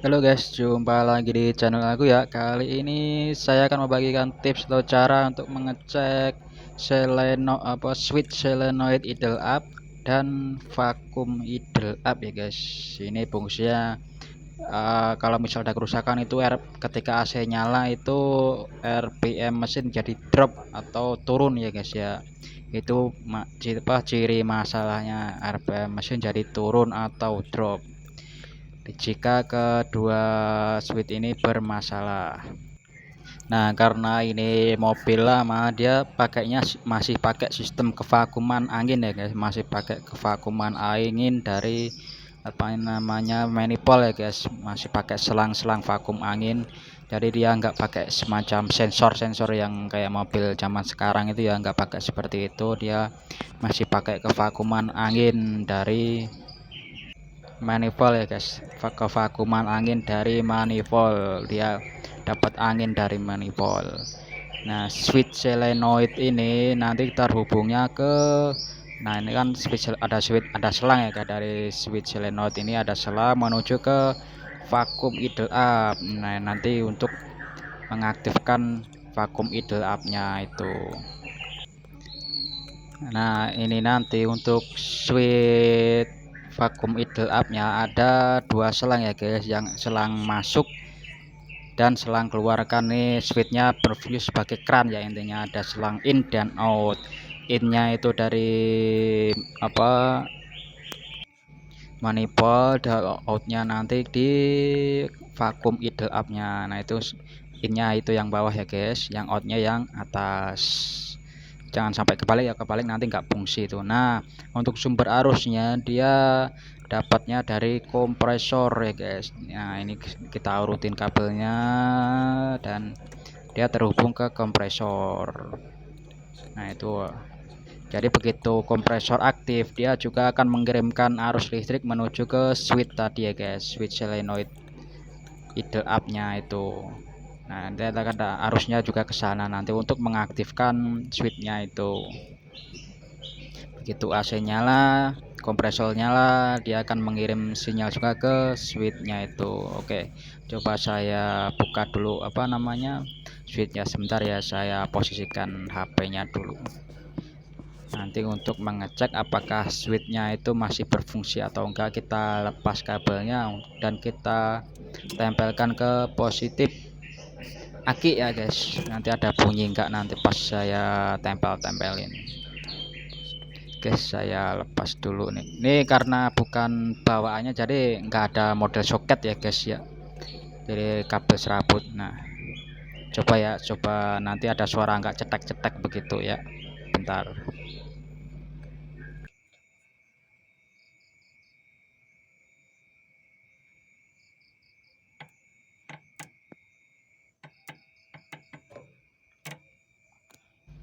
Halo guys, jumpa lagi di channel aku ya. Kali ini saya akan membagikan tips atau cara untuk mengecek switch solenoid idle up dan vakum idle up ya guys. Ini fungsinya kalau misal ada kerusakan itu ketika AC nyala itu RPM mesin jadi drop atau turun ya guys ya. Itu ciri masalahnya, RPM mesin jadi turun atau drop jika kedua switch ini bermasalah. Nah, karena ini mobil lama, dia masih pakai sistem kevakuman angin ya guys, masih pakai kevakuman angin dari apa namanya manifold ya guys, masih pakai selang-selang vakum angin. Jadi dia nggak pakai semacam sensor-sensor yang kayak mobil zaman sekarang itu ya, nggak pakai seperti itu. Dia masih pakai kevakuman angin dari manifold ya guys, kevakuman angin dari manifold, dia dapat angin dari manifold. Nah, switch solenoid ini nanti terhubungnya ke, nah ini kan ada selang ya guys, dari switch solenoid ini ada selang menuju ke vakum idle up. Nah, nanti untuk mengaktifkan vakum idle up nya itu. Nah, ini nanti untuk switch vakum idle up nya ada dua selang ya guys, yang selang masuk dan selang keluarkan. Nih switchnya berfungsi sebagai kran ya, intinya ada selang in dan out. Innya itu dari apa manifold, dan outnya nanti di vakum idle up nya. Nah itu innya itu yang bawah ya guys, yang outnya yang atas. Jangan sampai kebalik ya, kebalik nanti nggak fungsi itu. Nah, untuk sumber arusnya dia dapatnya dari kompresor ya guys. Nah, ini kita urutin kabelnya dan dia terhubung ke kompresor. Nah, itu. Jadi begitu kompresor aktif, dia juga akan mengirimkan arus listrik menuju ke switch tadi ya guys, switch solenoid idle up nya itu. Nah, nanti ada arusnya juga ke sana nanti untuk mengaktifkan switchnya itu. Begitu AC nyala, kompresor nyala, dia akan mengirim sinyal juga ke switchnya itu. Oke, coba saya buka dulu apa namanya switchnya sebentar ya, saya posisikan HP-nya dulu. Nanti untuk mengecek apakah switchnya itu masih berfungsi atau enggak, kita lepas kabelnya dan kita tempelkan ke positif aki ya guys. Nanti ada bunyi enggak nanti pas saya tempelin. Guys, saya lepas dulu nih. Ini karena bukan bawaannya jadi enggak ada model soket ya guys ya. Jadi kabel serabut. Nah, coba nanti ada suara enggak cetek-cetek begitu ya. Bentar.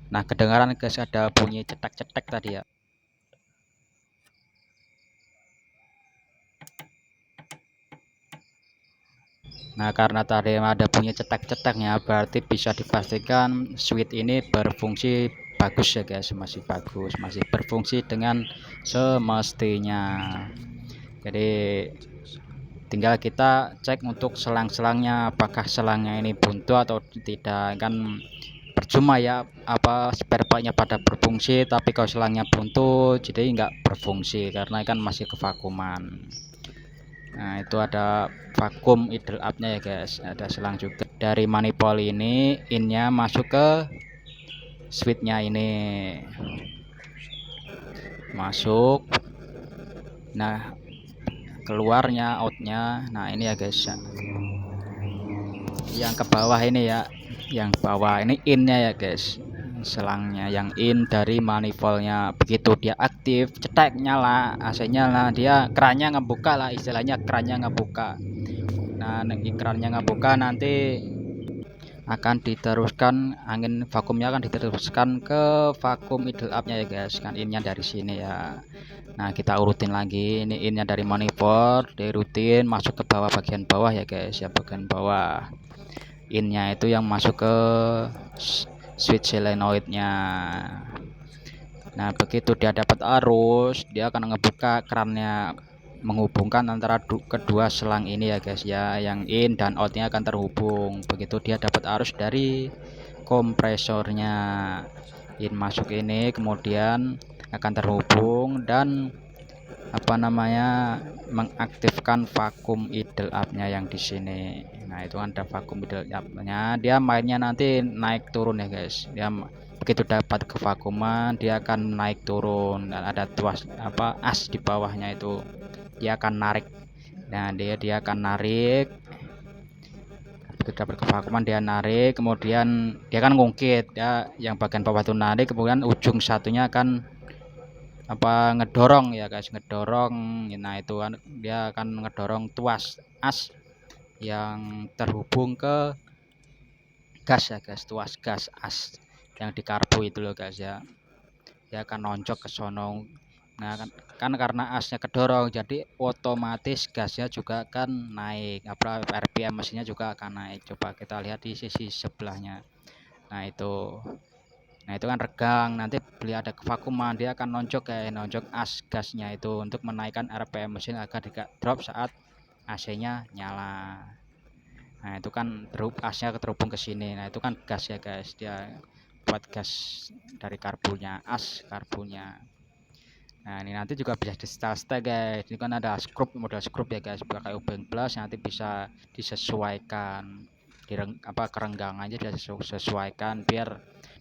Nah, kedengaran guys, ada bunyi cetek-cetek tadi ya. Nah, karena tadi ada bunyi cetek-ceteknya, berarti bisa dipastikan switch ini berfungsi bagus ya guys, masih bagus, masih berfungsi dengan semestinya. Jadi tinggal kita cek untuk selang-selangnya, apakah selangnya ini buntu atau tidak. Kan percuma ya, apa spare partnya pada berfungsi tapi kalau selangnya buntu jadi nggak berfungsi karena kan masih kevakuman. Nah, itu ada vakum idle up nya ya guys, ada selang juga dari manifold ini, innya masuk ke switchnya ini, masuk. Nah, keluarnya outnya, nah ini ya guys, yang ke bawah ini ya, yang bawah ini innya ya guys, selangnya yang in dari manifoldnya. Begitu dia aktif, cetek nyala, AC nyala, dia kerannya ngebuka lah, istilahnya kerannya ngebuka. Nah, kerannya ngebuka nanti akan diteruskan angin vakumnya, akan diteruskan ke vakum idle up nya ya guys, kan innya dari sini ya. Nah, kita urutin lagi, ini innya dari manifold dirutin masuk ke bawah, bagian bawah ya guys ya, bagian bawah. Innya itu yang masuk ke switch solenoidnya. Nah, begitu dia dapat arus, dia akan ngebuka kerannya, menghubungkan antara kedua selang ini ya guys ya, yang in dan outnya akan terhubung. Begitu dia dapat arus dari kompresornya, in masuk ini kemudian akan terhubung dan mengaktifkan vakum idle up-nya yang di sini. Nah, itu ada vakum idle up-nya, dia mainnya nanti naik turun ya guys. Dia begitu dapat kevakuman dia akan naik turun dan ada tuas as di bawahnya itu dia akan narik. Nah, dia akan narik, begitu dapat kevakuman dia narik, kemudian dia akan ngungkit ya, yang bagian bawah itu narik, kemudian ujung satunya akan ngedorong ya guys, ngedorong. Nah, itu kan dia akan ngedorong tuas as yang terhubung ke gas ya guys, tuas gas as yang di karbu itu loh guys ya, dia akan nonjok ke sono. Nah, kan karena asnya kedorong jadi otomatis gasnya juga akan naik, RPM mesinnya juga akan naik. Coba kita lihat di sisi sebelahnya. Nah, itu kan regang, nanti beli ada kevakuman dia akan nonjok as gasnya itu untuk menaikkan RPM mesin agar tidak drop saat AC-nya nyala. Nah, itu kan asnya terhubung ke sini. Nah, itu kan gas ya guys, dia buat gas dari karbunya, as karbunya. Nah, ini nanti juga bisa di setel guys. Ini kan ada model skrup ya guys, pakai obeng plus, nanti bisa disesuaikan kerenggangannya, dia sesuaikan biar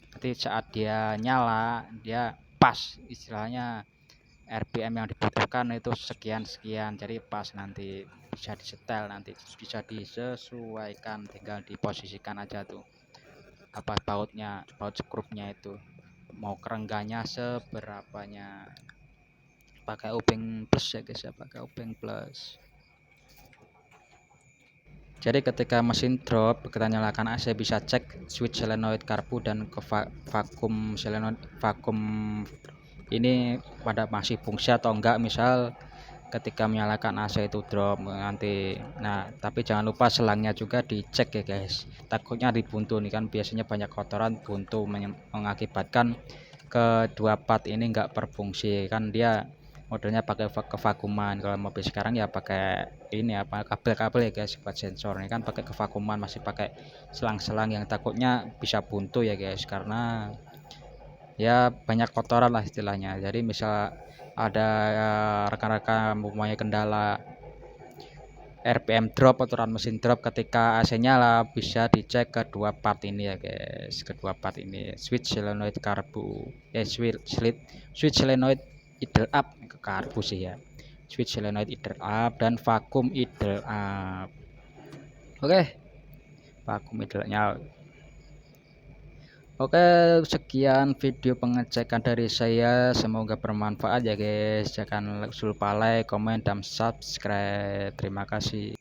nanti saat dia nyala dia pas, istilahnya RPM yang dibutuhkan itu sekian, jadi pas, nanti bisa disetel, nanti bisa disesuaikan, tinggal diposisikan aja tuh baut skrupnya itu mau kerenggangnya seberapanya. Pakai obeng plus ya guys ya, pakai obeng plus. Jadi ketika mesin drop kita nyalakan AC, bisa cek switch solenoid karbu dan ke vakum solenoid ini pada masih fungsi atau enggak, misal ketika menyalakan AC itu drop nanti. Nah, tapi jangan lupa selangnya juga dicek ya guys, takutnya dibuntu nih kan, biasanya banyak kotoran buntu mengakibatkan kedua part ini enggak berfungsi kan. Dia modelnya pakai kevakuman, kalau mobil sekarang ya pakai ini kabel-kabel ya guys buat sensor. Ini kan pakai kevakuman, masih pakai selang-selang yang takutnya bisa buntu ya guys, karena ya banyak kotoran lah istilahnya. Jadi misal ada rekan-rekan mempunyai kendala RPM drop, aturan mesin drop ketika AC nyala, bisa dicek kedua part ini ya guys, kedua part ini, switch solenoid karbu switch solenoid idle up ke karbu sih ya, switch solenoid idle up dan vakum idle up. Oke, vakum idle nya. Oke, sekian video pengecekan dari saya, semoga bermanfaat ya guys. Jangan lupa like, komen, dan subscribe. Terima kasih.